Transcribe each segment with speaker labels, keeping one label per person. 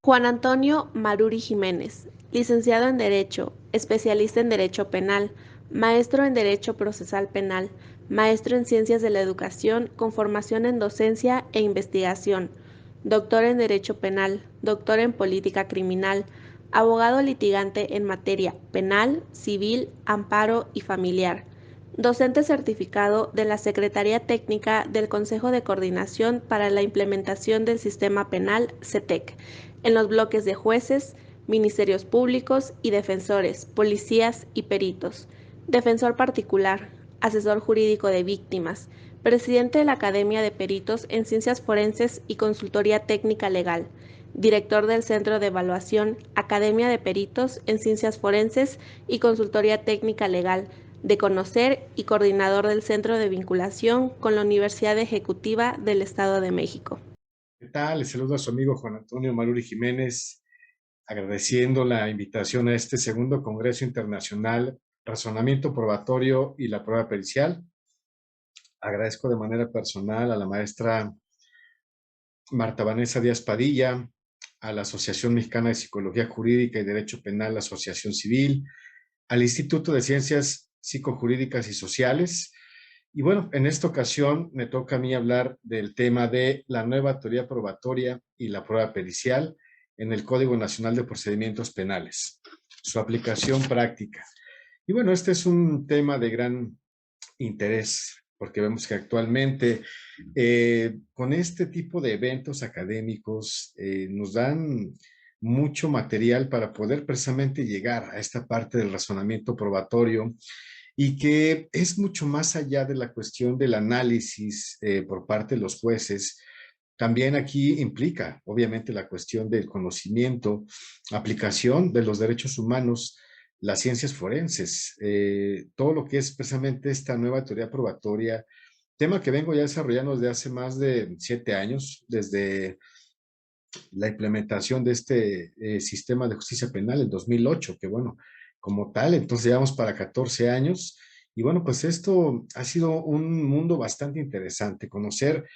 Speaker 1: Juan Antonio Maruri Jiménez, licenciado en Derecho, especialista en Derecho Penal, maestro en Derecho Procesal Penal, maestro en Ciencias de la Educación con formación en Docencia e Investigación, doctor en Derecho Penal, doctor en Política Criminal, abogado litigante en materia penal, civil, amparo y familiar, docente certificado de la Secretaría Técnica del Consejo de Coordinación para la Implementación del Sistema Penal (CETEC) en los bloques de jueces, ministerios públicos y defensores, policías y peritos, defensor particular, asesor jurídico de víctimas, presidente de la Academia de Peritos en Ciencias Forenses y Consultoría Técnica Legal, director del Centro de Evaluación Academia de Peritos en Ciencias Forenses y Consultoría Técnica Legal de Conocer y coordinador del Centro de Vinculación con la Universidad Ejecutiva del Estado de México.
Speaker 2: ¿Qué tal? Les saludo a su amigo Juan Antonio Maruri Jiménez, agradeciendo la invitación a este segundo Congreso Internacional Razonamiento Probatorio y la Prueba Pericial. Agradezco de manera personal a la maestra Marta Vanessa Díaz Padilla, a la Asociación Mexicana de Psicología Jurídica y Derecho Penal, Asociación Civil, al Instituto de Ciencias Psicojurídicas y Sociales. Y bueno, en esta ocasión me toca a mí hablar del tema de la nueva teoría probatoria y la prueba pericial en el Código Nacional de Procedimientos Penales, su aplicación práctica. Y bueno, este es un tema de gran interés, porque vemos que actualmente con este tipo de eventos académicos nos dan mucho material para poder precisamente llegar a esta parte del razonamiento probatorio y que es mucho más allá de la cuestión del análisis por parte de los jueces. También aquí implica, obviamente, la cuestión del conocimiento, aplicación de los derechos humanos, las ciencias forenses, todo lo que es precisamente esta nueva teoría probatoria, tema que vengo ya desarrollando desde hace más de 7 años, desde la implementación de este sistema de justicia penal en 2008, que bueno, como tal, entonces llevamos para 14 años. Y bueno, pues esto ha sido un mundo bastante interesante, conocer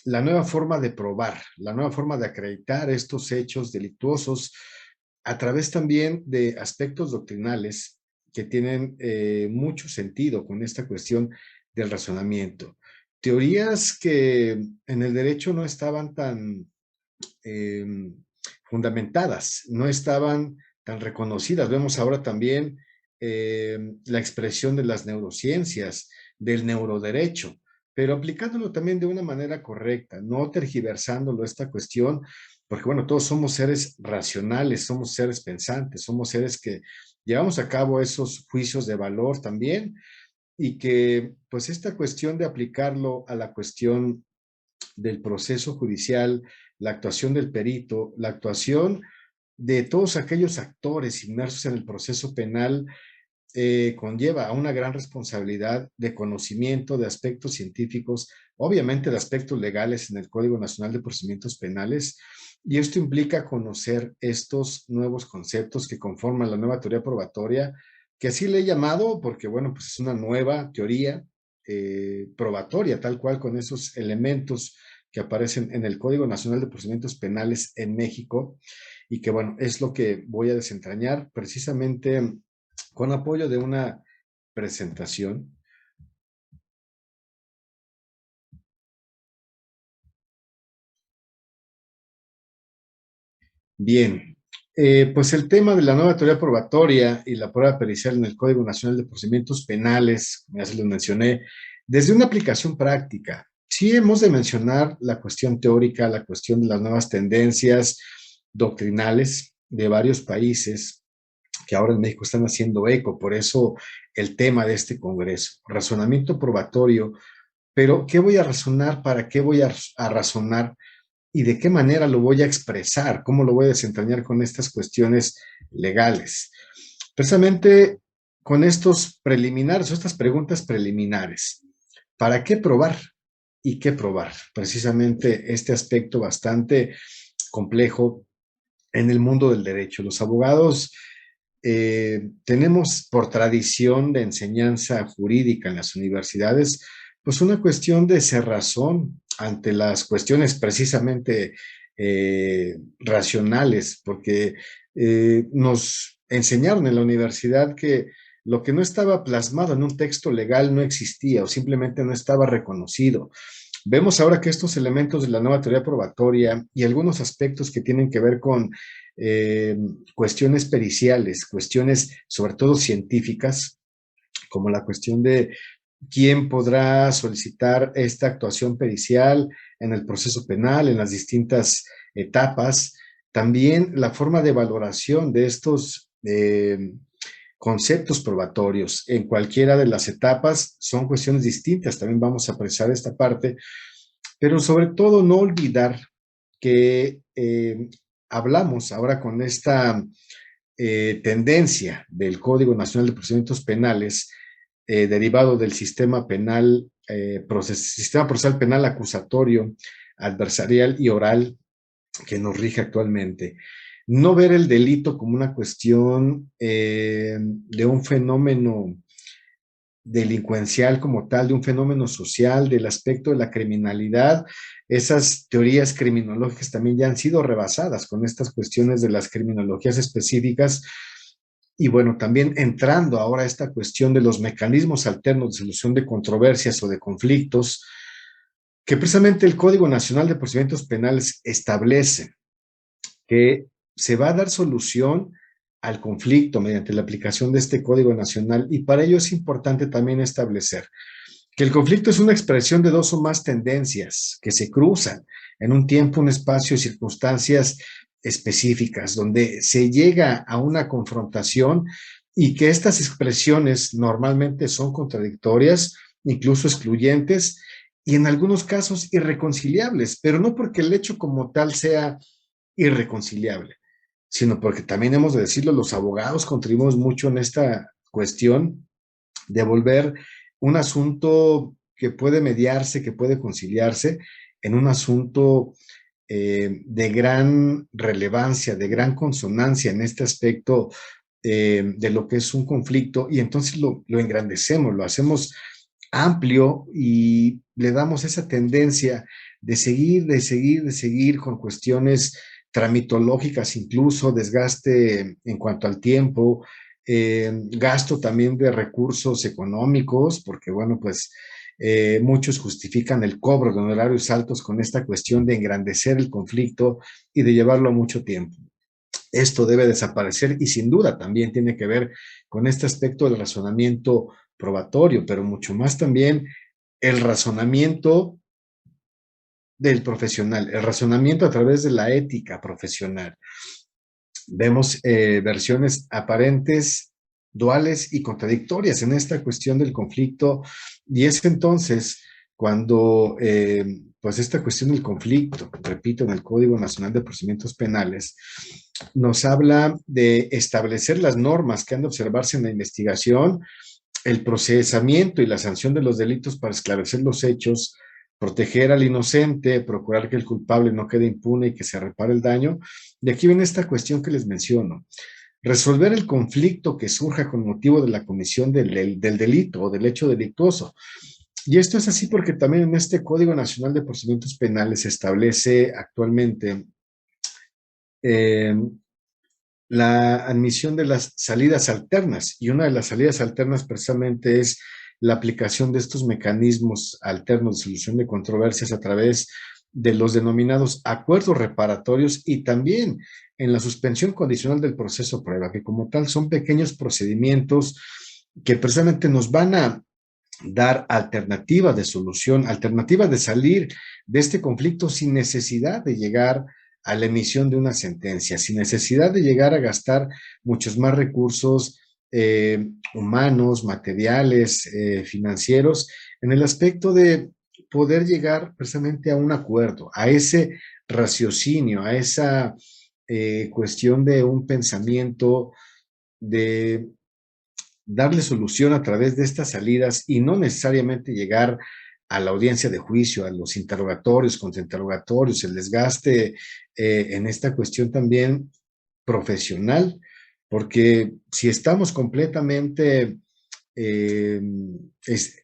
Speaker 2: la nueva forma de probar, la nueva forma de acreditar estos hechos delictuosos a través también de aspectos doctrinales que tienen mucho sentido con esta cuestión del razonamiento. Teorías que en el derecho no estaban tan eh, fundamentadas, no estaban tan reconocidas. Vemos ahora también la expresión de las neurociencias, del neuroderecho, pero aplicándolo también de una manera correcta, no tergiversándolo esta cuestión, porque bueno, todos somos seres racionales, somos seres pensantes, somos seres que llevamos a cabo esos juicios de valor también, y que pues esta cuestión de aplicarlo a la cuestión del proceso judicial, la actuación del perito, la actuación de todos aquellos actores inmersos en el proceso penal, conlleva a una gran responsabilidad de conocimiento de aspectos científicos, obviamente de aspectos legales en el Código Nacional de Procedimientos Penales, y esto implica conocer estos nuevos conceptos que conforman la nueva teoría probatoria, que así le he llamado porque, bueno, pues es una nueva teoría probatoria, tal cual con esos elementos que aparecen en el Código Nacional de Procedimientos Penales en México, y que, bueno, es lo que voy a desentrañar precisamente con apoyo de una presentación. Bien, pues el tema de la nueva teoría probatoria y la prueba pericial en el Código Nacional de Procedimientos Penales, ya se lo mencioné, desde una aplicación práctica. Sí hemos de mencionar la cuestión teórica, la cuestión de las nuevas tendencias doctrinales de varios países que ahora en México están haciendo eco, por eso el tema de este congreso, razonamiento probatorio. Pero, ¿qué voy a razonar? ¿Para qué voy a razonar? ¿Y de qué manera lo voy a expresar? ¿Cómo lo voy a desentrañar con estas cuestiones legales? Precisamente con estos preliminares o estas preguntas preliminares. ¿Para qué probar? ¿Y qué probar? Precisamente este aspecto bastante complejo en el mundo del derecho. Los abogados tenemos por tradición de enseñanza jurídica en las universidades, pues una cuestión de cerrazón ante las cuestiones precisamente racionales, porque nos enseñaron en la universidad que lo que no estaba plasmado en un texto legal no existía o simplemente no estaba reconocido. Vemos ahora que estos elementos de la nueva teoría probatoria y algunos aspectos que tienen que ver con eh, cuestiones periciales, cuestiones sobre todo científicas, como la cuestión de quién podrá solicitar esta actuación pericial en el proceso penal, en las distintas etapas. También la forma de valoración de estos conceptos probatorios en cualquiera de las etapas son cuestiones distintas. También vamos a apreciar esta parte, pero sobre todo no olvidar que hablamos ahora con esta tendencia del Código Nacional de Procedimientos Penales derivado del sistema penal, sistema procesal penal acusatorio, adversarial y oral que nos rige actualmente. No ver el delito como una cuestión de un fenómeno delincuencial como tal, de un fenómeno social, del aspecto de la criminalidad. Esas teorías criminológicas también ya han sido rebasadas con estas cuestiones de las criminologías específicas. Y bueno, también entrando ahora a esta cuestión de los mecanismos alternos de solución de controversias o de conflictos, que precisamente el Código Nacional de Procedimientos Penales establece que se va a dar solución al conflicto mediante la aplicación de este Código Nacional, y para ello es importante también establecer que el conflicto es una expresión de dos o más tendencias que se cruzan en un tiempo, un espacio y circunstancias específicas, donde se llega a una confrontación y que estas expresiones normalmente son contradictorias, incluso excluyentes y en algunos casos irreconciliables, pero no porque el hecho como tal sea irreconciliable, sino porque también hemos de decirlo, los abogados contribuimos mucho en esta cuestión de volver un asunto que puede mediarse, que puede conciliarse, en un asunto de gran relevancia, de gran consonancia en este aspecto de lo que es un conflicto, y entonces lo engrandecemos, lo hacemos amplio y le damos esa tendencia de seguir, de seguir, de seguir con cuestiones tramitológicas, incluso desgaste en cuanto al tiempo, gasto también de recursos económicos, porque bueno, pues muchos justifican el cobro de honorarios altos con esta cuestión de engrandecer el conflicto y de llevarlo a mucho tiempo. Esto debe desaparecer y sin duda también tiene que ver con este aspecto del razonamiento probatorio, pero mucho más también el razonamiento del profesional, el razonamiento a través de la ética profesional. Vemos versiones aparentes, duales y contradictorias en esta cuestión del conflicto, y es entonces cuando pues esta cuestión del conflicto, repito, en el Código Nacional de Procedimientos Penales, nos habla de establecer las normas que han de observarse en la investigación, el procesamiento y la sanción de los delitos para esclarecer los hechos, proteger al inocente, procurar que el culpable no quede impune y que se repare el daño. Y aquí viene esta cuestión que les menciono. Resolver el conflicto que surja con motivo de la comisión del delito o del hecho delictuoso. Y esto es así porque también en este Código Nacional de Procedimientos Penales se establece actualmente eh, la admisión de las salidas alternas, y una de las salidas alternas precisamente es la aplicación de estos mecanismos alternos de solución de controversias a través de los denominados acuerdos reparatorios y también en la suspensión condicional del proceso prueba, que como tal son pequeños procedimientos que precisamente nos van a dar alternativas de solución, alternativas de salir de este conflicto sin necesidad de llegar a la emisión de una sentencia, sin necesidad de llegar a gastar muchos más recursos humanos, materiales, financieros, en el aspecto de poder llegar precisamente a un acuerdo, a ese raciocinio, a esa cuestión de un pensamiento de darle solución a través de estas salidas y no necesariamente llegar a la audiencia de juicio, a los interrogatorios, contrainterrogatorios, el desgaste en esta cuestión también profesional, porque si estamos completamente eh, es,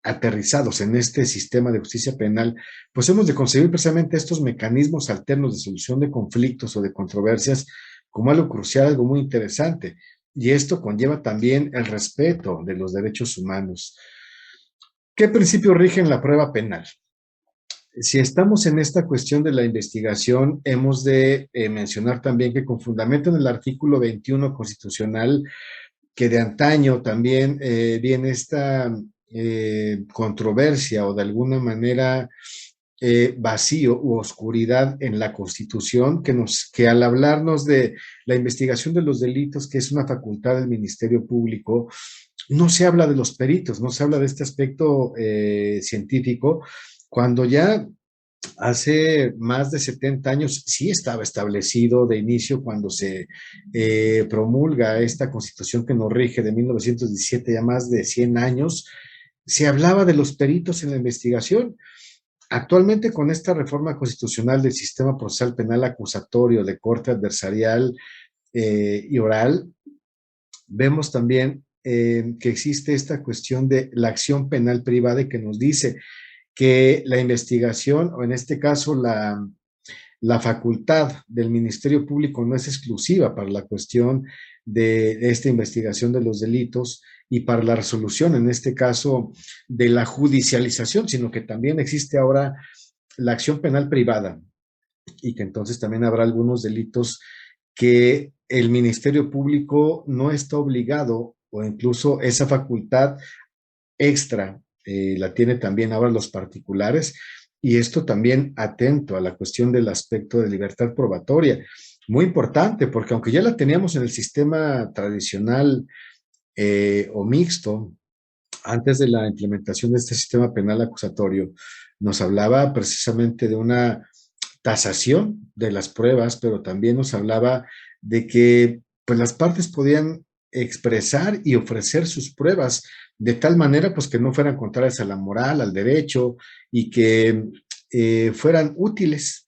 Speaker 2: aterrizados en este sistema de justicia penal, pues hemos de concebir precisamente estos mecanismos alternos de solución de conflictos o de controversias como algo crucial, algo muy interesante. Y esto conlleva también el respeto de los derechos humanos. ¿Qué principios rigen la prueba penal? Si estamos en esta cuestión de la investigación, hemos de mencionar también que con fundamento en el artículo 21 constitucional, que de antaño también viene esta controversia o de alguna manera vacío u oscuridad en la Constitución, que al hablarnos de la investigación de los delitos, que es una facultad del Ministerio Público, no se habla de los peritos, no se habla de este aspecto científico, cuando ya hace más de 70 años sí estaba establecido de inicio cuando se promulga esta constitución que nos rige de 1917, ya más de 100 años, se hablaba de los peritos en la investigación. Actualmente con esta reforma constitucional del sistema procesal penal acusatorio de corte adversarial y oral, vemos también que existe esta cuestión de la acción penal privada y que nos dice que la investigación, o en este caso la facultad del Ministerio Público no es exclusiva para la cuestión de esta investigación de los delitos y para la resolución, en este caso, de la judicialización, sino que también existe ahora la acción penal privada y que entonces también habrá algunos delitos que el Ministerio Público no está obligado o incluso esa facultad extra la tiene también ahora los particulares y esto también atento a la cuestión del aspecto de libertad probatoria. Muy importante porque aunque ya la teníamos en el sistema tradicional o mixto, antes de la implementación de este sistema penal acusatorio, nos hablaba precisamente de una tasación de las pruebas, pero también nos hablaba de que pues, las partes podían expresar y ofrecer sus pruebas de tal manera pues que no fueran contrarias a la moral, al derecho y que fueran útiles,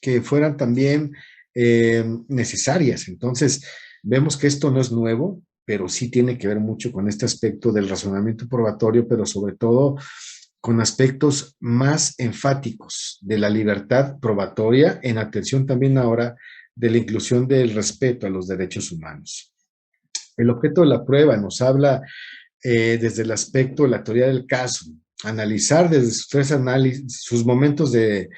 Speaker 2: que fueran también necesarias. Entonces, vemos que esto no es nuevo, pero sí tiene que ver mucho con este aspecto del razonamiento probatorio, pero sobre todo con aspectos más enfáticos de la libertad probatoria, en atención también ahora de la inclusión del respeto a los derechos humanos. El objeto de la prueba nos habla desde el aspecto de la teoría del caso, analizar desde sus tres análisis, sus momentos de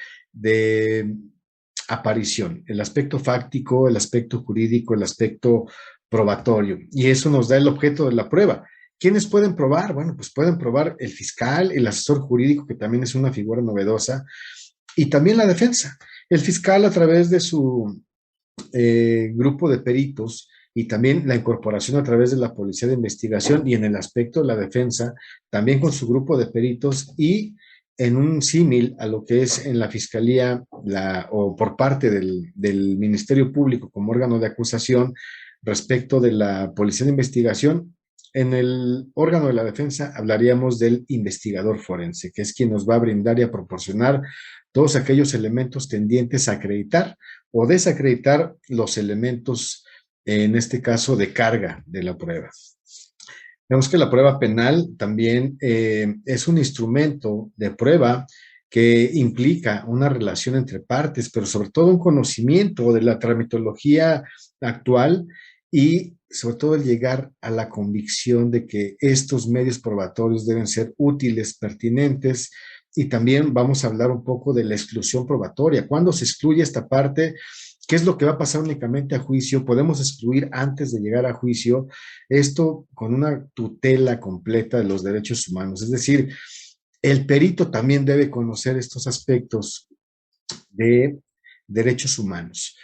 Speaker 2: aparición, el aspecto fáctico, el aspecto jurídico, el aspecto probatorio. Y eso nos da el objeto de la prueba. ¿Quiénes pueden probar? Bueno, pues pueden probar el fiscal, el asesor jurídico, que también es una figura novedosa, y también la defensa. El fiscal a través de su grupo de peritos y también la incorporación a través de la policía de investigación y en el aspecto de la defensa, también con su grupo de peritos y en un símil a lo que es en la fiscalía o por parte del Ministerio Público como órgano de acusación respecto de la policía de investigación. En el órgano de la defensa hablaríamos del investigador forense, que es quien nos va a brindar y a proporcionar todos aquellos elementos tendientes a acreditar o desacreditar los elementos, en este caso, de carga de la prueba. Vemos que la prueba penal también es un instrumento de prueba que implica una relación entre partes, pero sobre todo un conocimiento de la tramitología actual y sobre todo el llegar a la convicción de que estos medios probatorios deben ser útiles, pertinentes, y también vamos a hablar un poco de la exclusión probatoria. ¿Cuándo se excluye esta parte? ¿Qué es lo que va a pasar únicamente a juicio? ¿Podemos excluir antes de llegar a juicio? Esto con una tutela completa de los derechos humanos. Es decir, el perito también debe conocer estos aspectos de derechos humanos.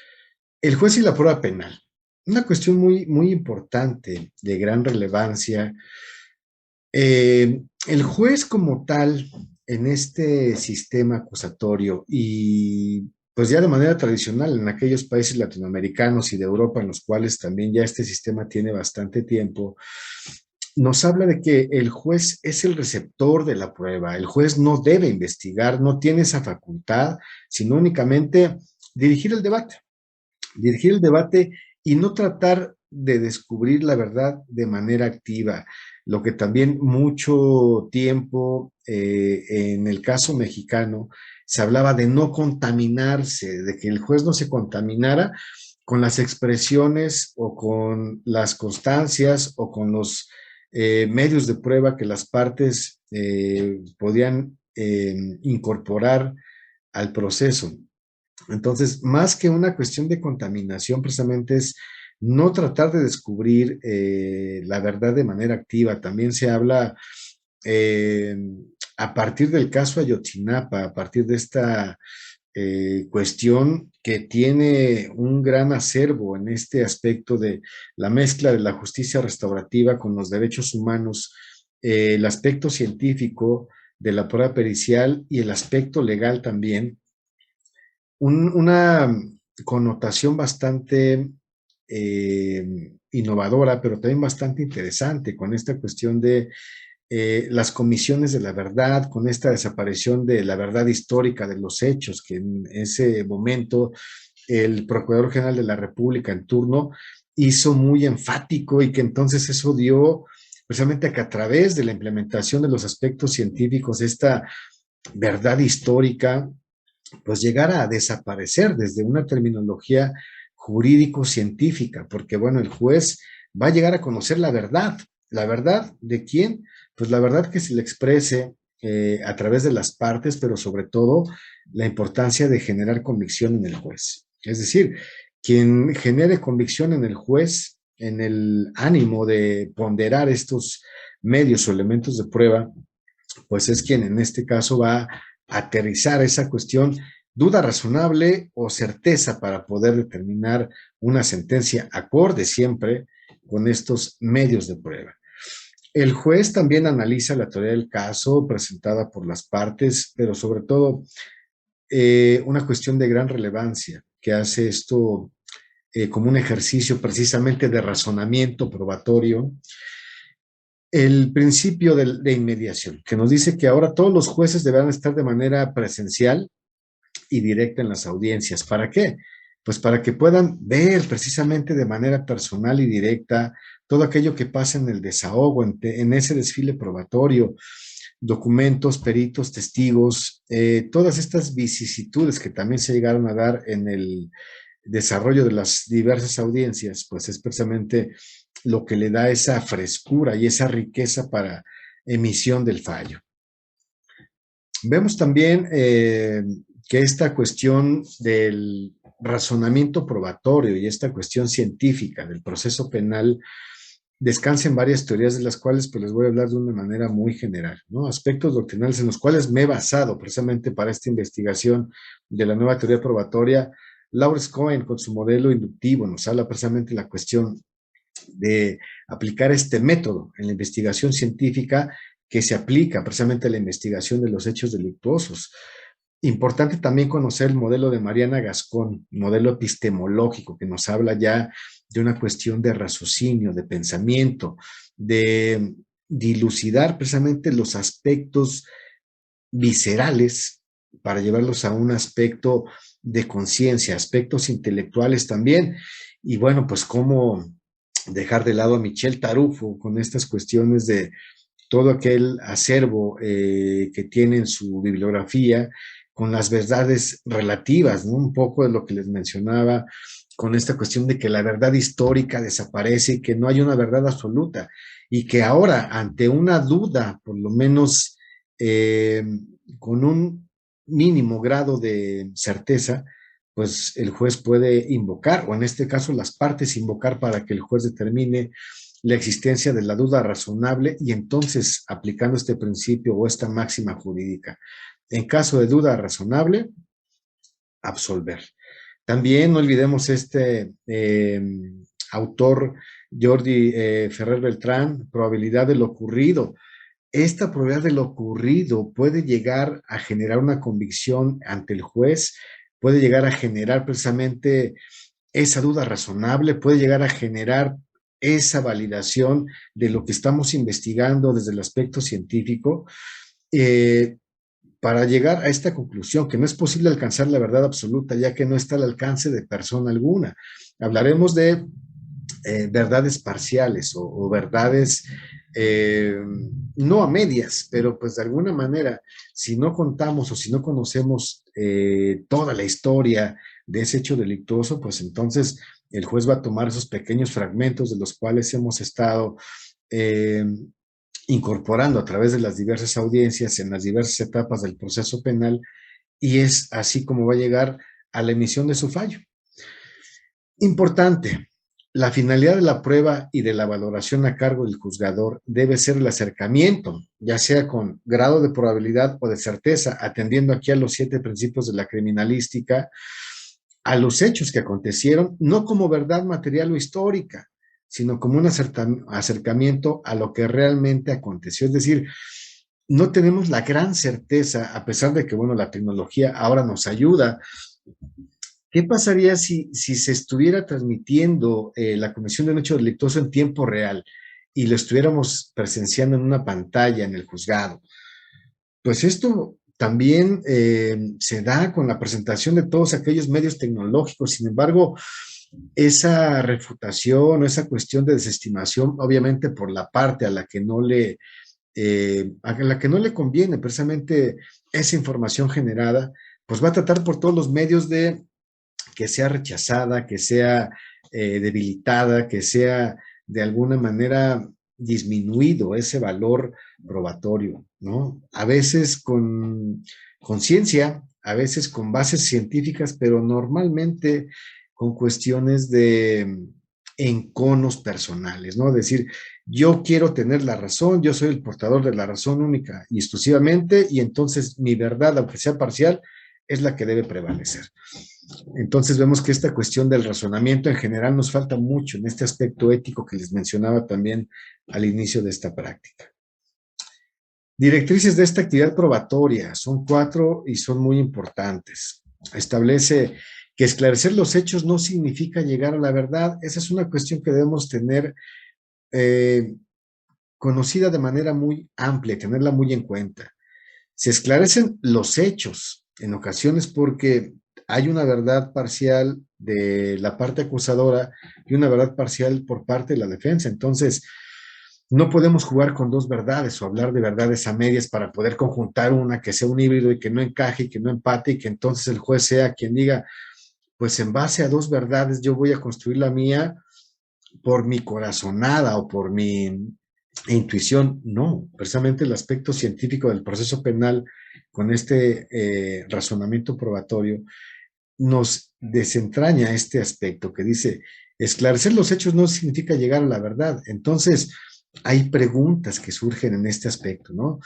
Speaker 2: El juez y la prueba penal. Una cuestión muy, muy importante, de gran relevancia. El juez como tal en este sistema acusatorio y pues ya de manera tradicional en aquellos países latinoamericanos y de Europa en los cuales también ya este sistema tiene bastante tiempo, nos habla de que el juez es el receptor de la prueba. El juez no debe investigar, no tiene esa facultad, sino únicamente dirigir el debate y no tratar de descubrir la verdad de manera activa, lo que también mucho tiempo en el caso mexicano se hablaba de no contaminarse, de que el juez no se contaminara con las expresiones o con las constancias o con los medios de prueba que las partes podían incorporar al proceso. Entonces, más que una cuestión de contaminación, precisamente es no tratar de descubrir la verdad de manera activa. También se habla eh, a partir del caso Ayotzinapa, a partir de esta cuestión que tiene un gran acervo en este aspecto de la mezcla de la justicia restaurativa con los derechos humanos, el aspecto científico de la prueba pericial y el aspecto legal también, una connotación bastante innovadora, pero también bastante interesante con esta cuestión de las comisiones de la verdad, con esta desaparición de la verdad histórica de los hechos, que en ese momento el Procurador General de la República en turno hizo muy enfático y que entonces eso dio precisamente a que a través de la implementación de los aspectos científicos, esta verdad histórica, pues llegara a desaparecer desde una terminología jurídico-científica, porque bueno, el juez va a llegar a conocer la verdad de quién, pues la verdad que se le exprese a través de las partes, pero sobre todo la importancia de generar convicción en el juez. Es decir, quien genere convicción en el juez, en el ánimo de ponderar estos medios o elementos de prueba, pues es quien en este caso va a aterrizar esa cuestión, duda razonable o certeza para poder determinar una sentencia acorde siempre con estos medios de prueba. El juez también analiza la teoría del caso presentada por las partes, pero sobre todo una cuestión de gran relevancia que hace esto como un ejercicio precisamente de razonamiento probatorio, el principio de inmediación, que nos dice que ahora todos los jueces deberán estar de manera presencial y directa en las audiencias. ¿Para qué? Pues para que puedan ver precisamente de manera personal y directa todo aquello que pasa en el desahogo, en ese desfile probatorio, documentos, peritos, testigos, todas estas vicisitudes que también se llegaron a dar en el desarrollo de las diversas audiencias, pues es precisamente lo que le da esa frescura y esa riqueza para emisión del fallo. Vemos también que esta cuestión del razonamiento probatorio y esta cuestión científica del proceso penal descansa en varias teorías de las cuales pues les voy a hablar de una manera muy general, ¿no? Aspectos doctrinales en los cuales me he basado precisamente para esta investigación de la nueva teoría probatoria. Lawrence Cohen con su modelo inductivo nos habla precisamente de la cuestión de aplicar este método en la investigación científica que se aplica precisamente a la investigación de los hechos delictuosos. Importante también conocer el modelo de Mariana Gascón, modelo epistemológico, que nos habla ya de una cuestión de raciocinio, de pensamiento, de dilucidar precisamente los aspectos viscerales para llevarlos a un aspecto de conciencia, aspectos intelectuales también. Y bueno, pues cómo dejar de lado a Michel Tarufo con estas cuestiones de todo aquel acervo que tiene en su bibliografía con las verdades relativas, ¿no? Un poco de lo que les mencionaba con esta cuestión de que la verdad histórica desaparece y que no hay una verdad absoluta y que ahora ante una duda, por lo menos con un mínimo grado de certeza, pues el juez puede invocar, o en este caso las partes invocar para que el juez determine la existencia de la duda razonable y entonces aplicando este principio o esta máxima jurídica. En caso de duda razonable, absolver. También no olvidemos este autor Jordi Ferrer Beltrán, probabilidad de lo ocurrido. Esta probabilidad de lo ocurrido puede llegar a generar una convicción ante el juez, puede llegar a generar precisamente esa duda razonable, puede llegar a generar esa validación de lo que estamos investigando desde el aspecto científico, para llegar a esta conclusión, que no es posible alcanzar la verdad absoluta, ya que no está al alcance de persona alguna. Hablaremos de verdades parciales o verdades no a medias, pero pues de alguna manera, si no contamos o si no conocemos toda la historia de ese hecho delictuoso, pues entonces el juez va a tomar esos pequeños fragmentos de los cuales hemos estado eh, incorporando a través de las diversas audiencias en las diversas etapas del proceso penal, y es así como va a llegar a la emisión de su fallo. Importante, la finalidad de la prueba y de la valoración a cargo del juzgador debe ser el acercamiento, ya sea con grado de probabilidad o de certeza, atendiendo aquí a los 7 principios de la criminalística, a los hechos que acontecieron, no como verdad material o histórica, sino como un acercamiento a lo que realmente aconteció. Es decir, no tenemos la gran certeza, a pesar de que, bueno, la tecnología ahora nos ayuda. ¿Qué pasaría si se estuviera transmitiendo la comisión de un hecho delictuoso en tiempo real y lo estuviéramos presenciando en una pantalla en el juzgado? Pues esto también se da con la presentación de todos aquellos medios tecnológicos. Sin embargo, esa refutación o esa cuestión de desestimación, obviamente por la parte a la que no le conviene precisamente esa información generada, pues va a tratar por todos los medios de que sea rechazada, que sea debilitada, que sea de alguna manera disminuido ese valor probatorio, ¿no? A veces con ciencia, a veces con bases científicas, pero normalmente con cuestiones de enconos personales, ¿no? Decir, yo quiero tener la razón, yo soy el portador de la razón única y exclusivamente, y entonces mi verdad, aunque sea parcial, es la que debe prevalecer. Entonces vemos que esta cuestión del razonamiento en general nos falta mucho en este aspecto ético que les mencionaba también al inicio de esta práctica. Directrices de esta actividad probatoria, son 4 y son muy importantes. Establece que esclarecer los hechos no significa llegar a la verdad. Esa es una cuestión que debemos tener conocida de manera muy amplia, tenerla muy en cuenta. Se esclarecen los hechos en ocasiones porque hay una verdad parcial de la parte acusadora y una verdad parcial por parte de la defensa. Entonces, no podemos jugar con 2 verdades o hablar de verdades a medias para poder conjuntar una que sea un híbrido y que no encaje y que no empate y que entonces el juez sea quien diga, pues en base a 2 verdades yo voy a construir la mía por mi corazonada o por mi intuición. No, precisamente el aspecto científico del proceso penal con este razonamiento probatorio nos desentraña este aspecto que dice, esclarecer los hechos no significa llegar a la verdad. Entonces, hay preguntas que surgen en este aspecto, ¿no?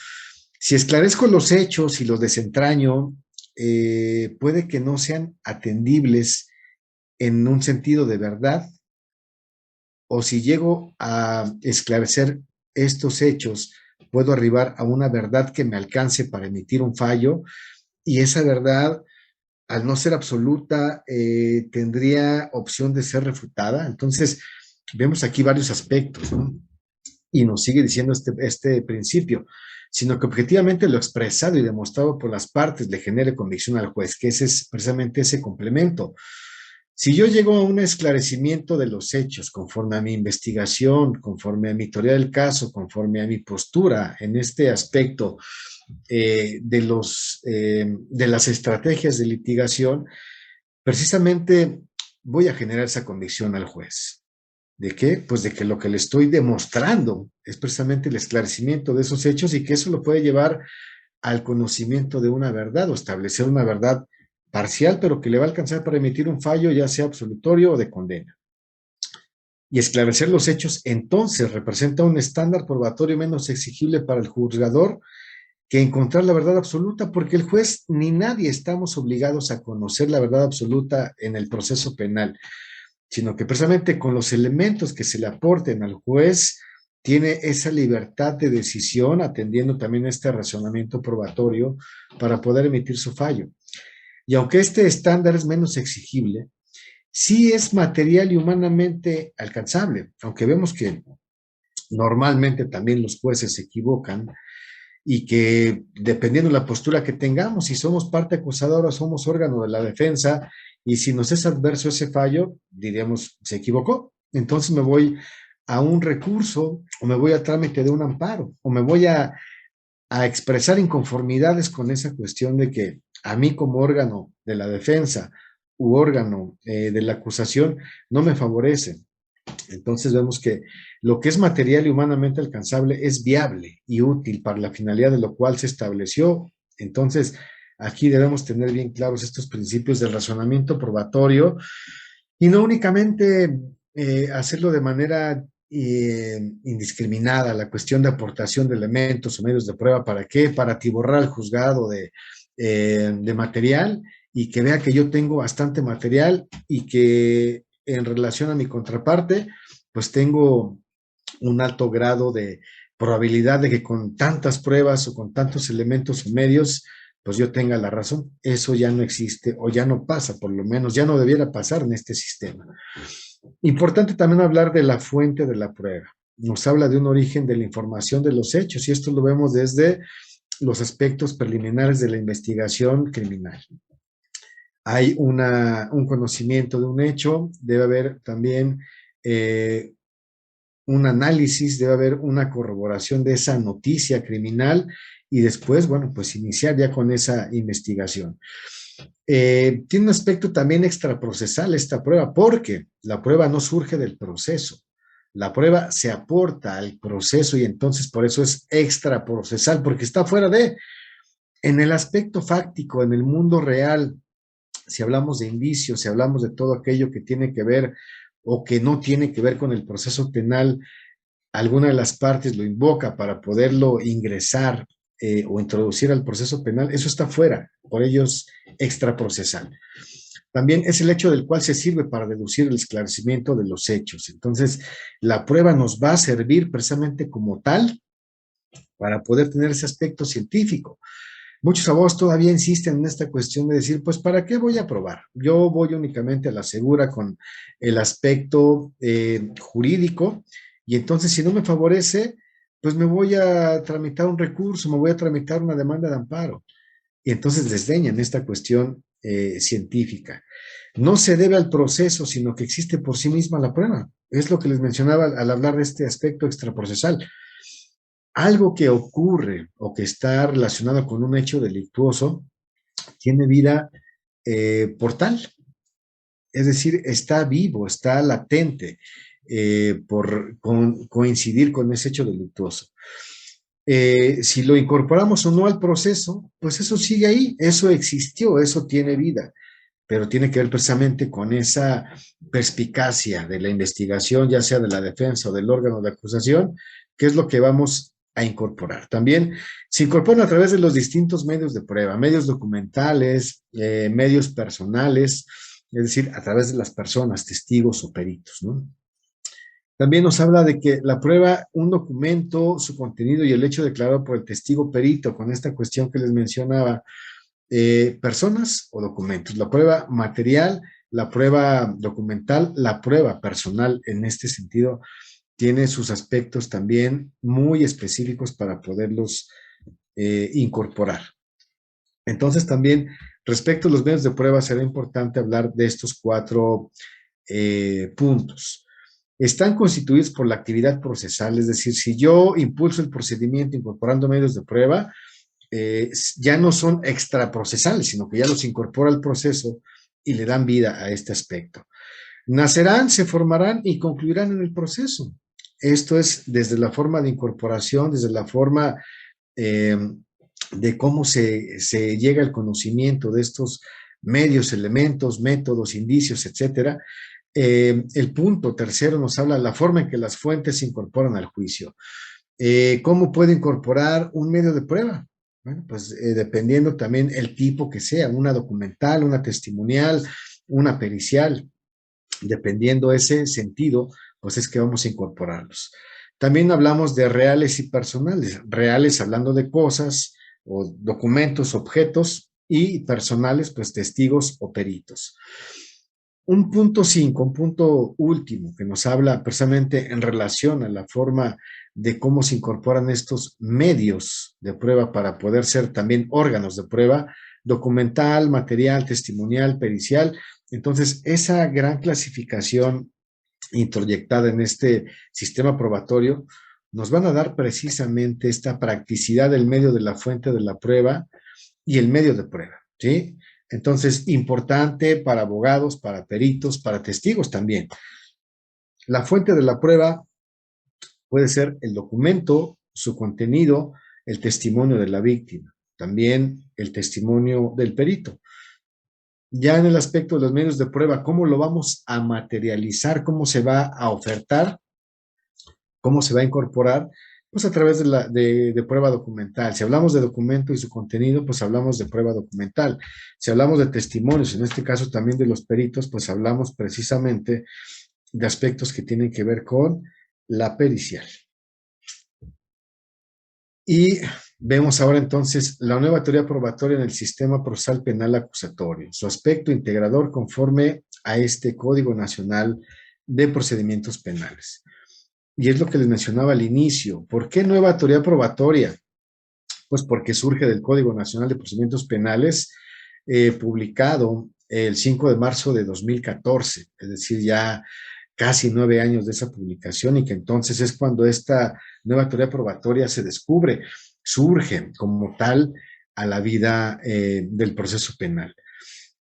Speaker 2: Si esclarezco los hechos y los desentraño, puede que no sean atendibles en un sentido de verdad, o si llego a esclarecer estos hechos, puedo arribar a una verdad que me alcance para emitir un fallo, y esa verdad, al no ser absoluta, tendría opción de ser refutada. Entonces, vemos aquí varios aspectos, ¿no? Y nos sigue diciendo este principio, sino que objetivamente lo expresado y demostrado por las partes le genere convicción al juez, que ese es precisamente ese complemento. Si yo llego a un esclarecimiento de los hechos conforme a mi investigación, conforme a mi teoría del caso, conforme a mi postura en este aspecto de las estrategias de litigación, precisamente voy a generar esa convicción al juez. ¿De qué? Pues de que lo que le estoy demostrando es precisamente el esclarecimiento de esos hechos y que eso lo puede llevar al conocimiento de una verdad o establecer una verdad parcial, pero que le va a alcanzar para emitir un fallo, ya sea absolutorio o de condena. Y esclarecer los hechos entonces representa un estándar probatorio menos exigible para el juzgador que encontrar la verdad absoluta, porque el juez ni nadie estamos obligados a conocer la verdad absoluta en el proceso penal, sino que precisamente con los elementos que se le aporten al juez, tiene esa libertad de decisión, atendiendo también este razonamiento probatorio para poder emitir su fallo. Y aunque este estándar es menos exigible, sí es material y humanamente alcanzable, aunque vemos que normalmente también los jueces se equivocan y que dependiendo de la postura que tengamos, si somos parte acusadora, somos órgano de la defensa, y si nos es adverso ese fallo, diríamos, se equivocó, entonces me voy a un recurso o me voy al trámite de un amparo o me voy a expresar inconformidades con esa cuestión de que a mí como órgano de la defensa u órgano de la acusación no me favorece. Entonces vemos que lo que es material y humanamente alcanzable es viable y útil para la finalidad de lo cual se estableció. Entonces, aquí debemos tener bien claros estos principios del razonamiento probatorio y no únicamente hacerlo de manera indiscriminada, la cuestión de aportación de elementos o medios de prueba. ¿Para qué? Para atiborrar al juzgado de material y que vea que yo tengo bastante material y que en relación a mi contraparte, pues tengo un alto grado de probabilidad de que con tantas pruebas o con tantos elementos o medios, pues yo tenga la razón. Eso ya no existe o ya no pasa, por lo menos ya no debiera pasar en este sistema. Importante también hablar de la fuente de la prueba. Nos habla de un origen de la información de los hechos y esto lo vemos desde los aspectos preliminares de la investigación criminal. Hay un conocimiento de un hecho, debe haber también un análisis, debe haber una corroboración de esa noticia criminal y después, bueno, pues iniciar ya con esa investigación. Tiene un aspecto también extraprocesal esta prueba, porque la prueba no surge del proceso. La prueba se aporta al proceso y entonces por eso es extraprocesal, porque está fuera de, en el aspecto fáctico, en el mundo real, si hablamos de indicios, si hablamos de todo aquello que tiene que ver o que no tiene que ver con el proceso penal, alguna de las partes lo invoca para poderlo ingresar o introducir al proceso penal, eso está fuera, por ello es extraprocesal. También es el hecho del cual se sirve para deducir el esclarecimiento de los hechos. Entonces, la prueba nos va a servir precisamente como tal para poder tener ese aspecto científico. Muchos abogados todavía insisten en esta cuestión de decir, pues, ¿para qué voy a probar? Yo voy únicamente a la segura con el aspecto jurídico y entonces si no me favorece, pues me voy a tramitar un recurso, me voy a tramitar una demanda de amparo. Y entonces desdeñan esta cuestión científica. No se debe al proceso, sino que existe por sí misma la prueba. Es lo que les mencionaba al hablar de este aspecto extraprocesal. Algo que ocurre o que está relacionado con un hecho delictuoso tiene vida portal, es decir, está vivo, está latente por coincidir con ese hecho delictuoso. Si lo incorporamos o no al proceso, pues eso sigue ahí, eso existió, eso tiene vida, pero tiene que ver precisamente con esa perspicacia de la investigación, ya sea de la defensa o del órgano de acusación, que es lo que vamos a incorporar. También se incorporan a través de los distintos medios de prueba, medios documentales, medios personales, es decir, a través de las personas, testigos o peritos, ¿no? También nos habla de que la prueba, un documento, su contenido y el hecho declarado por el testigo perito, con esta cuestión que les mencionaba, personas o documentos. La prueba material, la prueba documental, la prueba personal, en este sentido, tiene sus aspectos también muy específicos para poderlos incorporar. Entonces, también, respecto a los medios de prueba, será importante hablar de estos 4 puntos. Están constituidos por la actividad procesal, es decir, si yo impulso el procedimiento incorporando medios de prueba, ya no son extraprocesales, sino que ya los incorpora al proceso y le dan vida a este aspecto. Nacerán, se formarán y concluirán en el proceso. Esto es desde la forma de incorporación, desde la forma de cómo se llega al conocimiento de estos medios, elementos, métodos, indicios, etcétera. El punto tercero nos habla de la forma en que las fuentes se incorporan al juicio. ¿Cómo puedo incorporar un medio de prueba? Bueno, pues dependiendo también el tipo que sea, una documental, una testimonial, una pericial, dependiendo ese sentido, pues es que vamos a incorporarlos. También hablamos de reales y personales. Reales hablando de cosas o documentos, objetos, y personales, pues testigos o peritos. Un punto 5, un punto último que nos habla precisamente en relación a la forma de cómo se incorporan estos medios de prueba para poder ser también órganos de prueba, documental, material, testimonial, pericial. Entonces, esa gran clasificación introyectada en este sistema probatorio, nos van a dar precisamente esta practicidad del medio de la fuente de la prueba y el medio de prueba, ¿sí? Entonces, importante para abogados, para peritos, para testigos también. La fuente de la prueba puede ser el documento, su contenido, el testimonio de la víctima, también el testimonio del perito. Ya en el aspecto de los medios de prueba, ¿cómo lo vamos a materializar? ¿Cómo se va a ofertar? ¿Cómo se va a incorporar? Pues a través de prueba documental. Si hablamos de documento y su contenido, pues hablamos de prueba documental. Si hablamos de testimonios, en este caso también de los peritos, pues hablamos precisamente de aspectos que tienen que ver con la pericial. Y vemos ahora entonces la nueva teoría probatoria en el sistema procesal penal acusatorio, su aspecto integrador conforme a este Código Nacional de Procedimientos Penales. Y es lo que les mencionaba al inicio. ¿Por qué nueva teoría probatoria? Pues porque surge del Código Nacional de Procedimientos Penales, publicado el 5 de marzo de 2014, es decir, ya casi 9 años de esa publicación, y que entonces es cuando esta nueva teoría probatoria se descubre, surge como tal a la vida del proceso penal.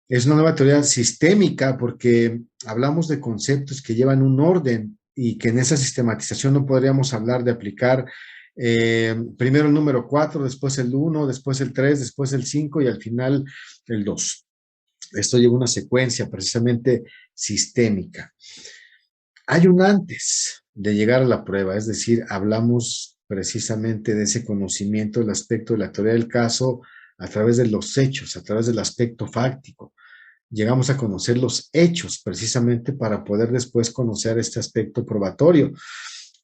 Speaker 2: Es una nueva teoría sistémica porque hablamos de conceptos que llevan un orden y que en esa sistematización no podríamos hablar de aplicar primero el número 4, después el 1, después el 3, después el 5 y al final el 2. Esto lleva una secuencia precisamente sistémica. Hay un antes de llegar a la prueba, es decir, hablamos precisamente de ese conocimiento del aspecto de la teoría del caso a través de los hechos, a través del aspecto fáctico. Llegamos a conocer los hechos precisamente para poder después conocer este aspecto probatorio.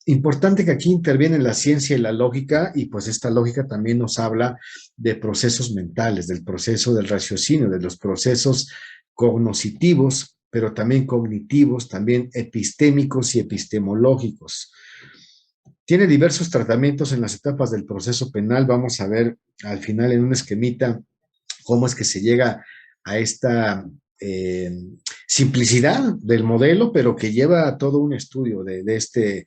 Speaker 2: Importante que aquí intervienen la ciencia y la lógica, y pues esta lógica también nos habla de procesos mentales, del proceso del raciocinio, de los procesos cognitivos, pero también cognitivos, también epistémicos y epistemológicos. Tiene diversos tratamientos en las etapas del proceso penal. Vamos a ver al final en un esquemita cómo es que se llega a esta simplicidad del modelo, pero que lleva a todo un estudio de este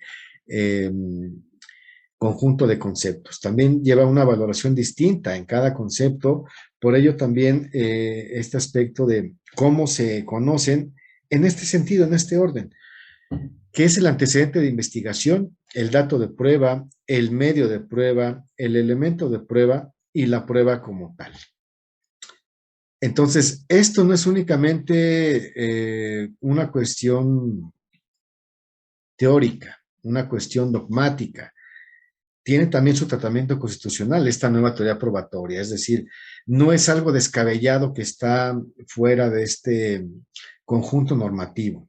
Speaker 2: conjunto de conceptos. También lleva una valoración distinta en cada concepto, por ello también este aspecto de cómo se conocen en este sentido, en este orden, que es el antecedente de investigación, el dato de prueba, el medio de prueba, el elemento de prueba y la prueba como tal. Entonces, esto no es únicamente una cuestión teórica, una cuestión dogmática, tiene también su tratamiento constitucional, esta nueva teoría probatoria, es decir, no es algo descabellado que está fuera de este conjunto normativo.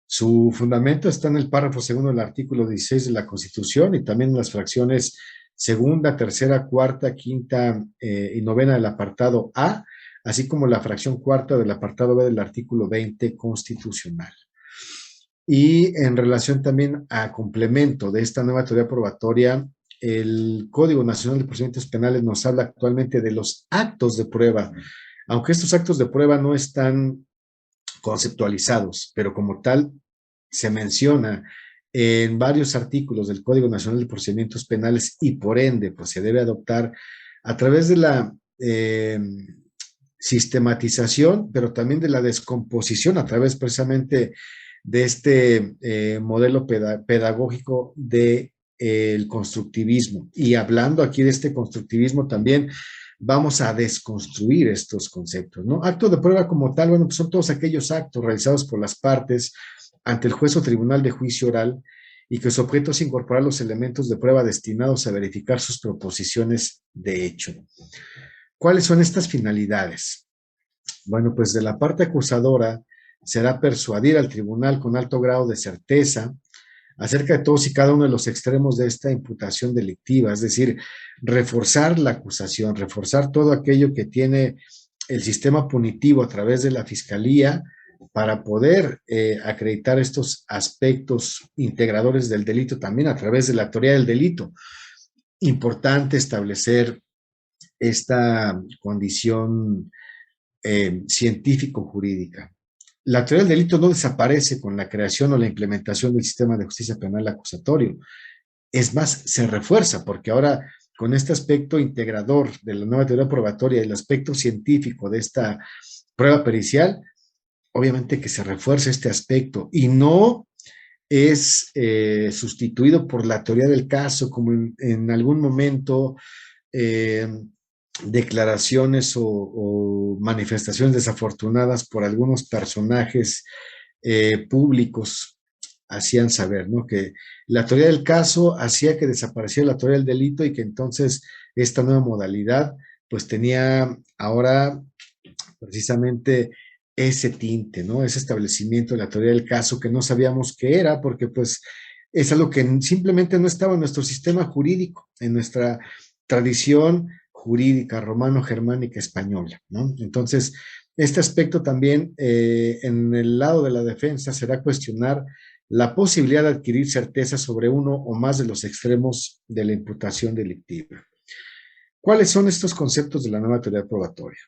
Speaker 2: Su fundamento está en el párrafo segundo del artículo 16 de la Constitución y también en las fracciones segunda, tercera, cuarta, quinta y novena del apartado A, así como la fracción cuarta del apartado B del artículo 20 constitucional. Y en relación también a complemento de esta nueva teoría probatoria, el Código Nacional de Procedimientos Penales nos habla actualmente de los actos de prueba, aunque estos actos de prueba no están conceptualizados, pero como tal se menciona en varios artículos del Código Nacional de Procedimientos Penales y por ende pues se debe adoptar a través de la sistematización, pero también de la descomposición a través precisamente de este modelo pedagógico del constructivismo. Y hablando aquí de este constructivismo también vamos a desconstruir estos conceptos, ¿no? Acto de prueba como tal, bueno, pues son todos aquellos actos realizados por las partes ante el juez o tribunal de juicio oral y que su objeto es incorporar los elementos de prueba destinados a verificar sus proposiciones de hecho. ¿Cuáles son estas finalidades? Bueno, pues de la parte acusadora será persuadir al tribunal con alto grado de certeza acerca de todos y cada uno de los extremos de esta imputación delictiva, es decir, reforzar la acusación, reforzar todo aquello que tiene el sistema punitivo a través de la fiscalía para poder acreditar estos aspectos integradores del delito también a través de la teoría del delito. Importante establecer esta condición científico-jurídica. La teoría del delito no desaparece con la creación o la implementación del sistema de justicia penal acusatorio. Es más, se refuerza porque ahora con este aspecto integrador de la nueva teoría probatoria y el aspecto científico de esta prueba pericial, obviamente que se refuerza este aspecto y no es sustituido por la teoría del caso, como en algún momento eh, declaraciones o manifestaciones desafortunadas por algunos personajes públicos hacían saber, ¿no? Que la teoría del caso hacía que desapareciera la teoría del delito y que entonces esta nueva modalidad pues tenía ahora precisamente ese tinte, ¿no? Ese establecimiento de la teoría del caso que no sabíamos qué era porque pues es algo que simplemente no estaba en nuestro sistema jurídico, en nuestra tradición jurídica romano-germánica española, ¿no? Entonces, este aspecto también en el lado de la defensa será cuestionar la posibilidad de adquirir certeza sobre uno o más de los extremos de la imputación delictiva. ¿Cuáles son estos conceptos de la nueva teoría probatoria?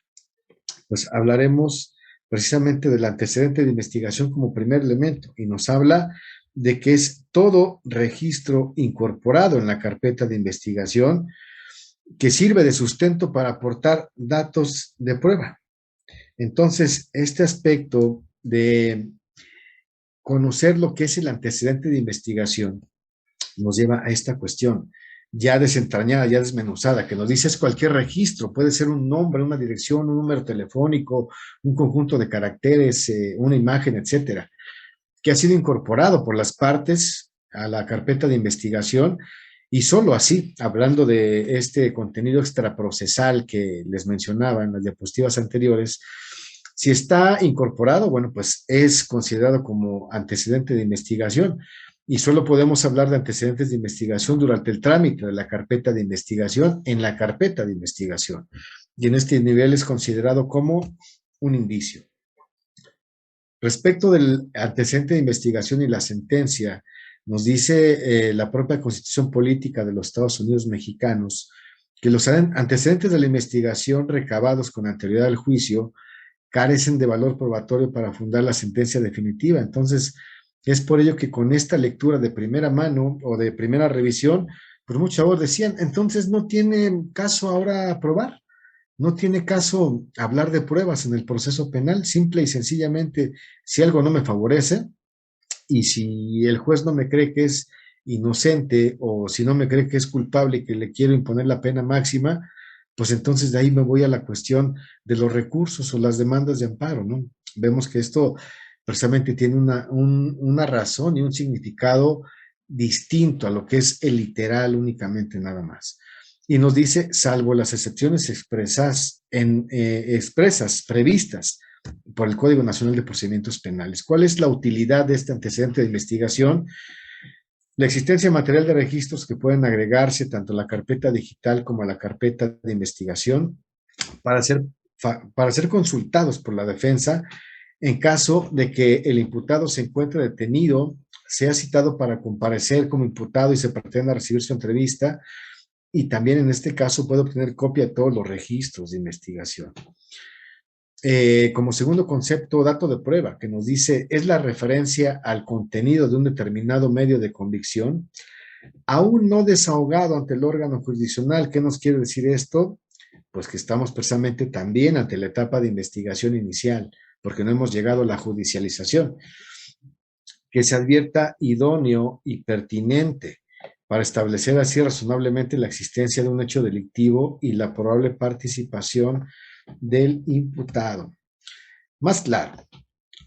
Speaker 2: Pues hablaremos precisamente del antecedente de investigación como primer elemento y nos habla de que es todo registro incorporado en la carpeta de investigación que sirve de sustento para aportar datos de prueba. Entonces, este aspecto de conocer lo que es el antecedente de investigación nos lleva a esta cuestión ya desentrañada, ya desmenuzada, que nos dice es cualquier registro, puede ser un nombre, una dirección, un número telefónico, un conjunto de caracteres, una imagen, etcétera, que ha sido incorporado por las partes a la carpeta de investigación y solo así, hablando de este contenido extraprocesal que les mencionaba en las diapositivas anteriores, si está incorporado, bueno, pues es considerado como antecedente de investigación y solo podemos hablar de antecedentes de investigación durante el trámite de la carpeta de investigación en la carpeta de investigación. Y en este nivel es considerado como un indicio. Respecto del antecedente de investigación y la sentencia, nos dice la propia Constitución Política de los Estados Unidos Mexicanos que los antecedentes de la investigación recabados con anterioridad al juicio carecen de valor probatorio para fundar la sentencia definitiva. Entonces, es por ello que con esta lectura de primera mano o de primera revisión, pues muchos abogados decían, entonces no tiene caso ahora aprobar, no tiene caso hablar de pruebas en el proceso penal, simple y sencillamente, si algo no me favorece y si el juez no me cree que es inocente o si no me cree que es culpable y que le quiero imponer la pena máxima, pues entonces de ahí me voy a la cuestión de los recursos o las demandas de amparo, ¿no? Vemos que esto precisamente tiene una razón y un significado distinto a lo que es el literal únicamente nada más. Y nos dice, salvo las excepciones expresas, previstas por el Código Nacional de Procedimientos Penales. ¿Cuál es la utilidad de este antecedente de investigación? La existencia material de registros que pueden agregarse tanto a la carpeta digital como a la carpeta de investigación para ser consultados por la defensa en caso de que el imputado se encuentre detenido, sea citado para comparecer como imputado y se pretenda recibir su entrevista, y también en este caso puede obtener copia de todos los registros de investigación. Como segundo concepto, dato de prueba, que nos dice, es la referencia al contenido de un determinado medio de convicción, aún no desahogado ante el órgano jurisdiccional. ¿Qué nos quiere decir esto? Pues que estamos precisamente también ante la etapa de investigación inicial, porque no hemos llegado a la judicialización. Que se advierta idóneo y pertinente para establecer así razonablemente la existencia de un hecho delictivo y la probable participación del imputado. Más claro,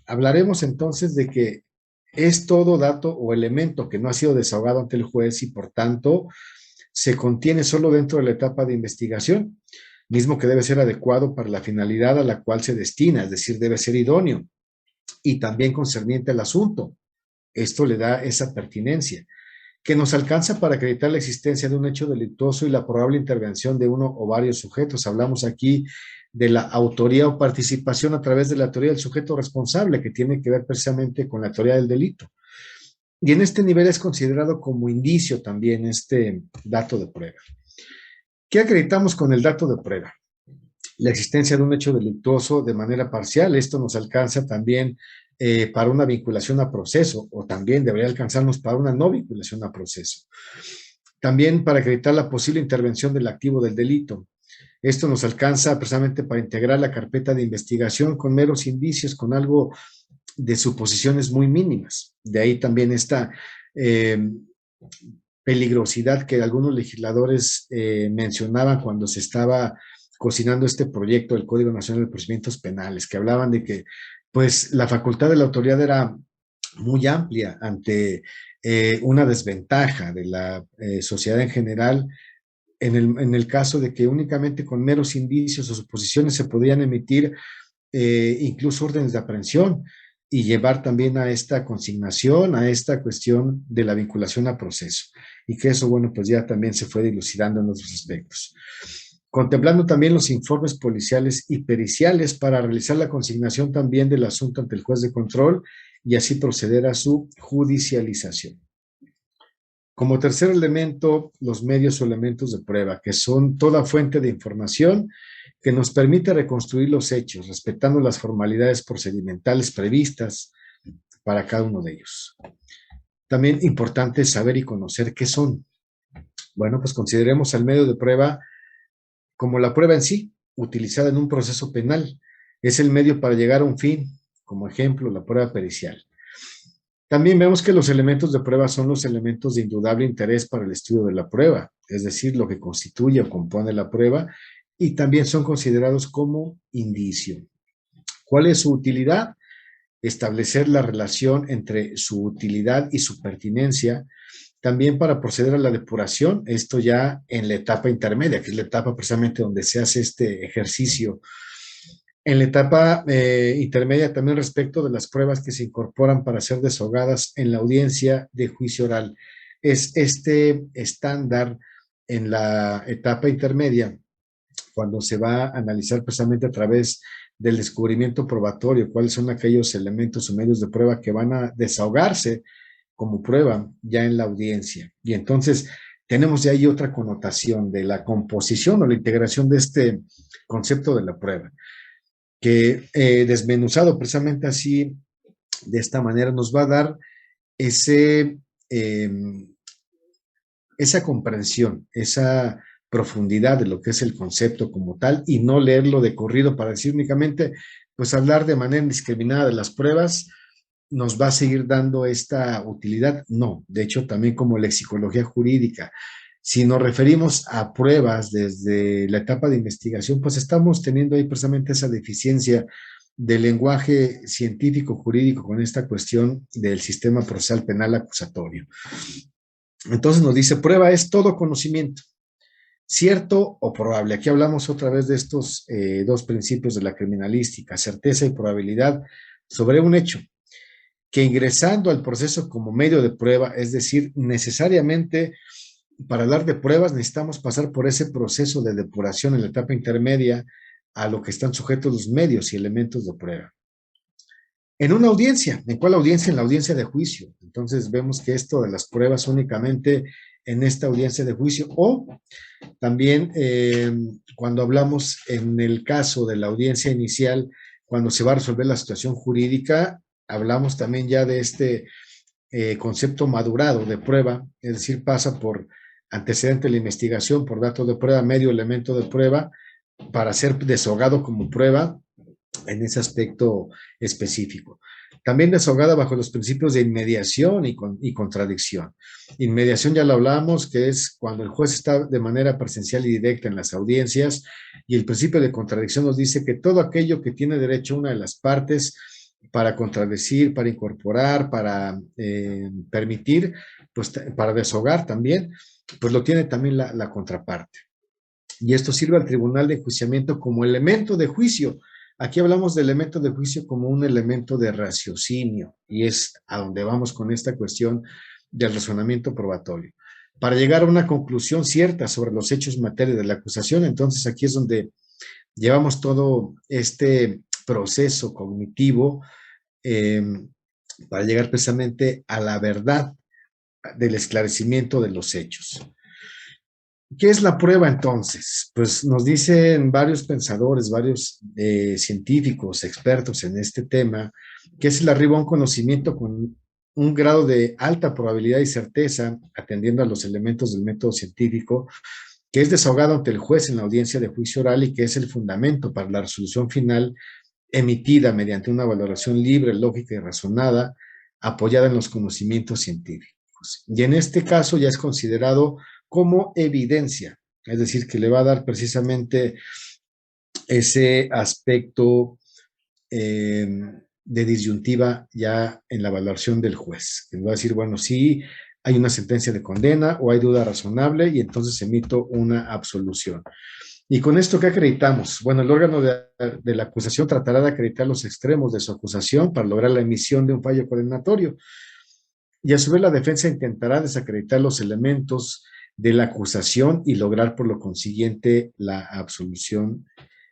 Speaker 2: hablaremos entonces de que es todo dato o elemento que no ha sido desahogado ante el juez y por tanto se contiene solo dentro de la etapa de investigación, mismo que debe ser adecuado para la finalidad a la cual se destina, es decir, debe ser idóneo y también concerniente al asunto. Esto le da esa pertinencia, que nos alcanza para acreditar la existencia de un hecho delictuoso y la probable intervención de uno o varios sujetos. Hablamos aquí de la autoría o participación a través de la teoría del sujeto responsable, que tiene que ver precisamente con la teoría del delito. Y en este nivel es considerado como indicio también este dato de prueba. ¿Qué acreditamos con el dato de prueba? la existencia de un hecho delictuoso de manera parcial. Esto nos alcanza también para una vinculación a proceso, o también debería alcanzarnos para una no vinculación a proceso. También para acreditar la posible intervención del activo del delito. Esto nos alcanza precisamente para integrar la carpeta de investigación con meros indicios, con algo de suposiciones muy mínimas. De ahí también esta peligrosidad que algunos legisladores mencionaban cuando se estaba cocinando este proyecto del Código Nacional de Procedimientos Penales, que hablaban de que pues la facultad de la autoridad era muy amplia ante una desventaja de la sociedad en general en el caso de que únicamente con meros indicios o suposiciones se podían emitir incluso órdenes de aprehensión y llevar también a esta consignación, a esta cuestión de la vinculación a proceso. Y que eso, bueno, pues ya también se fue dilucidando en otros aspectos. Contemplando también los informes policiales y periciales para realizar la consignación también del asunto ante el juez de control y así proceder a su judicialización. Como tercer elemento, los medios o elementos de prueba, que son toda fuente de información que nos permite reconstruir los hechos, respetando las formalidades procedimentales previstas para cada uno de ellos. También importante saber y conocer qué son. Bueno, pues consideremos al medio de prueba como la prueba en sí, utilizada en un proceso penal. Es el medio para llegar a un fin, como ejemplo, la prueba pericial. También vemos que los elementos de prueba son los elementos de indudable interés para el estudio de la prueba, es decir, lo que constituye o compone la prueba, y también son considerados como indicio. ¿Cuál es su utilidad? Establecer la relación entre su utilidad y su pertinencia, también para proceder a la depuración, esto ya en la etapa intermedia, que es la etapa precisamente donde se hace este ejercicio. En la etapa intermedia también respecto de las pruebas que se incorporan para ser desahogadas en la audiencia de juicio oral. Es este estándar en la etapa intermedia, cuando se va a analizar precisamente a través del descubrimiento probatorio, cuáles son aquellos elementos o medios de prueba que van a desahogarse como prueba ya en la audiencia. Y entonces tenemos de ahí otra connotación de la composición o la integración de este concepto de la prueba, que desmenuzado precisamente así, de esta manera, nos va a dar ese, esa comprensión, esa profundidad de lo que es el concepto como tal y no leerlo de corrido para decir únicamente, pues hablar de manera indiscriminada de las pruebas nos va a seguir dando esta utilidad. No, de hecho también como lexicología jurídica, si nos referimos a pruebas desde la etapa de investigación, pues estamos teniendo ahí precisamente esa deficiencia del lenguaje científico jurídico con esta cuestión del sistema procesal penal acusatorio. Entonces nos dice, prueba es todo conocimiento, cierto o probable. Aquí hablamos otra vez de estos dos principios de la criminalística, certeza y probabilidad sobre un hecho, que ingresando al proceso como medio de prueba, es decir, necesariamente para hablar de pruebas necesitamos pasar por ese proceso de depuración en la etapa intermedia a lo que están sujetos los medios y elementos de prueba. En una audiencia, ¿en cuál audiencia? En la audiencia de juicio. Entonces vemos que esto de las pruebas únicamente en esta audiencia de juicio o también cuando hablamos en el caso de la audiencia inicial, cuando se va a resolver la situación jurídica, hablamos también ya de este concepto madurado de prueba, es decir, pasa por antecedente de la investigación, por datos de prueba, medio elemento de prueba, para ser desahogado como prueba en ese aspecto específico. También desahogada bajo los principios de inmediación y contradicción. Inmediación ya lo hablamos, que es cuando el juez está de manera presencial y directa en las audiencias, y el principio de contradicción nos dice que todo aquello que tiene derecho una de las partes para contradecir, para incorporar, para permitir, pues para desahogar también, pues lo tiene también la contraparte. Y esto sirve al tribunal de enjuiciamiento como elemento de juicio. Aquí hablamos de elemento de juicio como un elemento de raciocinio, y es a donde vamos con esta cuestión del razonamiento probatorio. Para llegar a una conclusión cierta sobre los hechos materia de la acusación, entonces aquí es donde llevamos todo este proceso cognitivo para llegar precisamente a la verdad del esclarecimiento de los hechos. ¿Qué es la prueba entonces? Pues nos dicen varios pensadores, varios científicos, expertos en este tema, que es el arribo a un conocimiento con un grado de alta probabilidad y certeza, atendiendo a los elementos del método científico, que es desahogado ante el juez en la audiencia de juicio oral y que es el fundamento para la resolución final emitida mediante una valoración libre, lógica y razonada, apoyada en los conocimientos científicos. Y en este caso ya es considerado como evidencia, es decir, que le va a dar precisamente ese aspecto de disyuntiva ya en la valoración del juez, que va a decir, bueno, sí, hay una sentencia de condena o hay duda razonable y entonces emito una absolución. ¿Y con esto qué acreditamos? Bueno, el órgano de la acusación tratará de acreditar los extremos de su acusación para lograr la emisión de un fallo condenatorio. Y a su vez la defensa intentará desacreditar los elementos de la acusación y lograr por lo consiguiente la absolución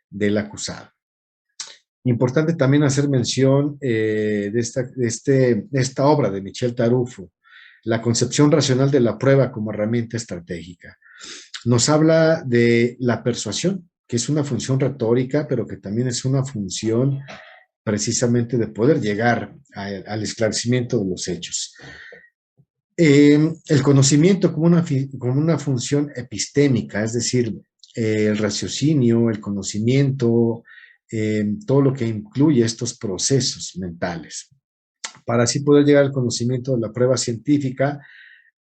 Speaker 2: del acusado. Importante también hacer mención de esta obra de Michel Tarufo, La concepción racional de la prueba como herramienta estratégica. Nos habla de la persuasión, que es una función retórica, pero que también es una función precisamente de poder llegar al esclarecimiento de los hechos. El conocimiento como una función epistémica, es decir, el raciocinio, el conocimiento, todo lo que incluye estos procesos mentales, para así poder llegar al conocimiento de la prueba científica,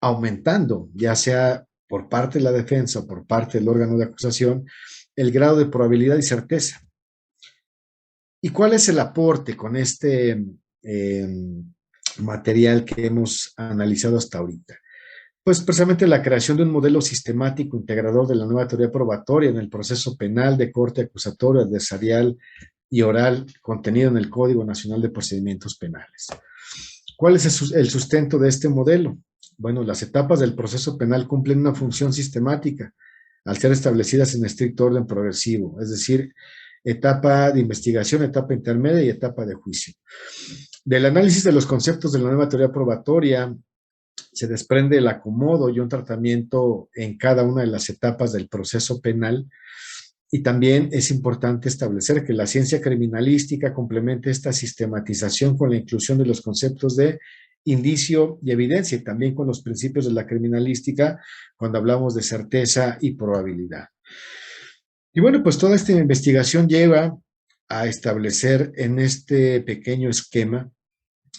Speaker 2: aumentando, ya sea por parte de la defensa o por parte del órgano de acusación, el grado de probabilidad y certeza. ¿Y cuál es el aporte con este material que hemos analizado hasta ahorita? Pues precisamente la creación de un modelo sistemático integrador de la nueva teoría probatoria en el proceso penal de corte acusatorio, adversarial y oral contenido en el Código Nacional de Procedimientos Penales. ¿Cuál es el sustento de este modelo? Bueno, las etapas del proceso penal cumplen una función sistemática al ser establecidas en estricto orden progresivo, es decir, etapa de investigación, etapa intermedia y etapa de juicio. Del análisis de los conceptos de la nueva teoría probatoria se desprende el acomodo y un tratamiento en cada una de las etapas del proceso penal. Y también es importante establecer que la ciencia criminalística complemente esta sistematización con la inclusión de los conceptos de indicio y evidencia, y también con los principios de la criminalística cuando hablamos de certeza y probabilidad. Y bueno, pues toda esta investigación lleva a establecer en este pequeño esquema,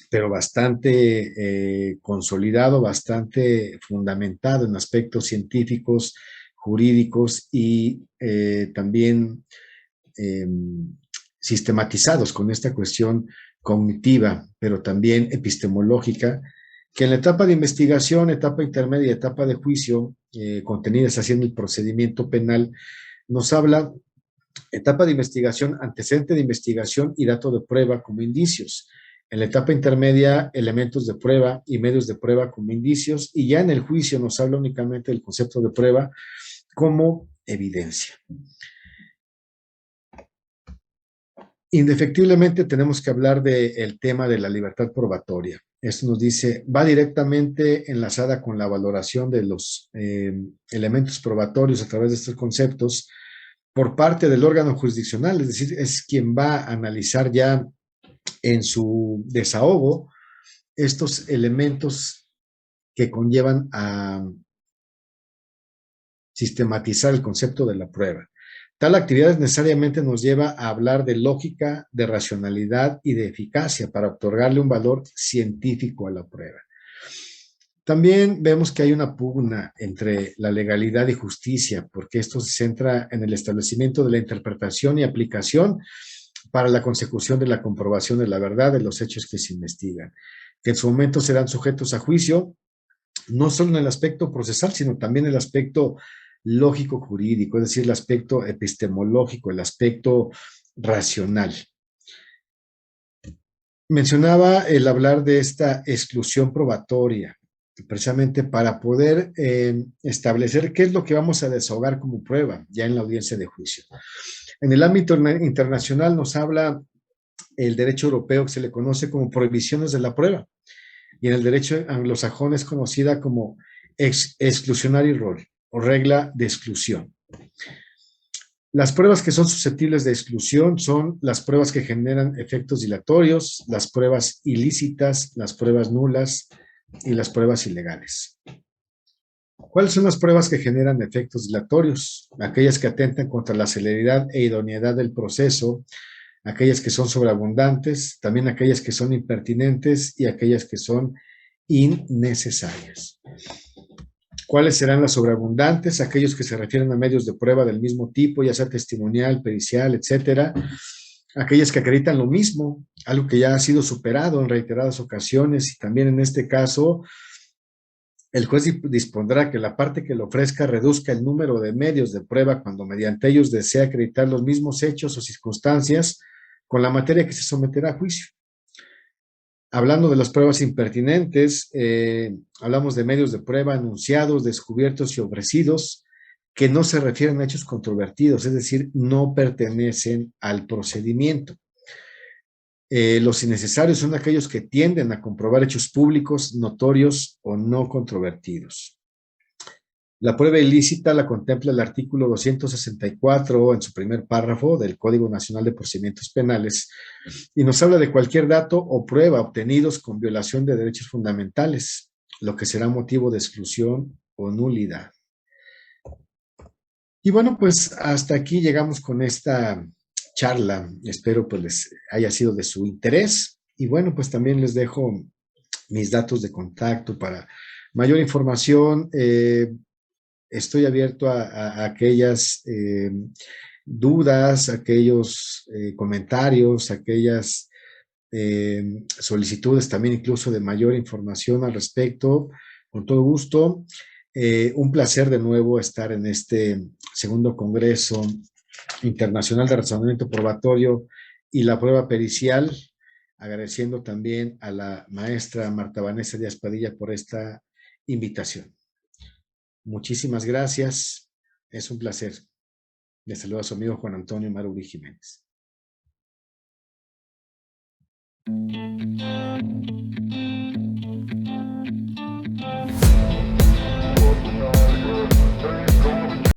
Speaker 2: pero bastante consolidado, bastante fundamentado en aspectos científicos, jurídicos y también sistematizados con esta cuestión cognitiva, pero también epistemológica, que en la etapa de investigación, etapa intermedia, etapa de juicio, contenidas así en el procedimiento penal, nos habla etapa de investigación, antecedente de investigación y dato de prueba como indicios. En la etapa intermedia, elementos de prueba y medios de prueba como indicios, y ya en el juicio nos habla únicamente del concepto de prueba como evidencia. Indefectiblemente tenemos que hablar del tema de la libertad probatoria. Esto nos dice, va directamente enlazada con la valoración de los elementos probatorios a través de estos conceptos por parte del órgano jurisdiccional, es decir, es quien va a analizar ya en su desahogo estos elementos que conllevan a sistematizar el concepto de la prueba. Tal actividad necesariamente nos lleva a hablar de lógica, de racionalidad y de eficacia para otorgarle un valor científico a la prueba. También vemos que hay una pugna entre la legalidad y justicia, porque esto se centra en el establecimiento de la interpretación y aplicación para la consecución de la comprobación de la verdad de los hechos que se investigan, que en su momento serán sujetos a juicio, no solo en el aspecto procesal, sino también en el aspecto lógico jurídico, es decir, el aspecto epistemológico, el aspecto racional. Mencionaba el hablar de esta exclusión probatoria, precisamente para poder establecer qué es lo que vamos a desahogar como prueba ya en la audiencia de juicio. En el ámbito internacional nos habla el derecho europeo, que se le conoce como prohibiciones de la prueba, y en el derecho anglosajón es conocida como exclusionary rule. o regla de exclusión. Las pruebas que son susceptibles de exclusión son las pruebas que generan efectos dilatorios, las pruebas ilícitas, las pruebas nulas y las pruebas ilegales. ¿Cuáles son las pruebas que generan efectos dilatorios? Aquellas que atentan contra la celeridad e idoneidad del proceso, aquellas que son sobreabundantes, también aquellas que son impertinentes y aquellas que son innecesarias. ¿Cuáles serán las sobreabundantes? Aquellos que se refieren a medios de prueba del mismo tipo, ya sea testimonial, pericial, etcétera. Aquellas que acreditan lo mismo, algo que ya ha sido superado en reiteradas ocasiones, y también en este caso, el juez dispondrá que la parte que le ofrezca reduzca el número de medios de prueba cuando mediante ellos desea acreditar los mismos hechos o circunstancias con la materia que se someterá a juicio. Hablando de las pruebas impertinentes, hablamos de medios de prueba anunciados, descubiertos y ofrecidos que no se refieren a hechos controvertidos, es decir, no pertenecen al procedimiento. Los innecesarios son aquellos que tienden a comprobar hechos públicos, notorios o no controvertidos. La prueba ilícita la contempla el artículo 264 en su primer párrafo del Código Nacional de Procedimientos Penales y nos habla de cualquier dato o prueba obtenidos con violación de derechos fundamentales, lo que será motivo de exclusión o nulidad. Y bueno, pues hasta aquí llegamos con esta charla. Espero pues les haya sido de su interés y bueno, pues también les dejo mis datos de contacto para mayor información. Estoy abierto a aquellas dudas, aquellos comentarios, aquellas solicitudes también incluso de mayor información al respecto, con todo gusto. Un placer de nuevo estar en este segundo Congreso Internacional de Razonamiento Probatorio y la Prueba Pericial, agradeciendo también a la maestra Marta Vanessa Díaz Padilla por esta invitación. Muchísimas gracias. Es un placer. Les saluda a su amigo Juan Antonio Maruri Jiménez.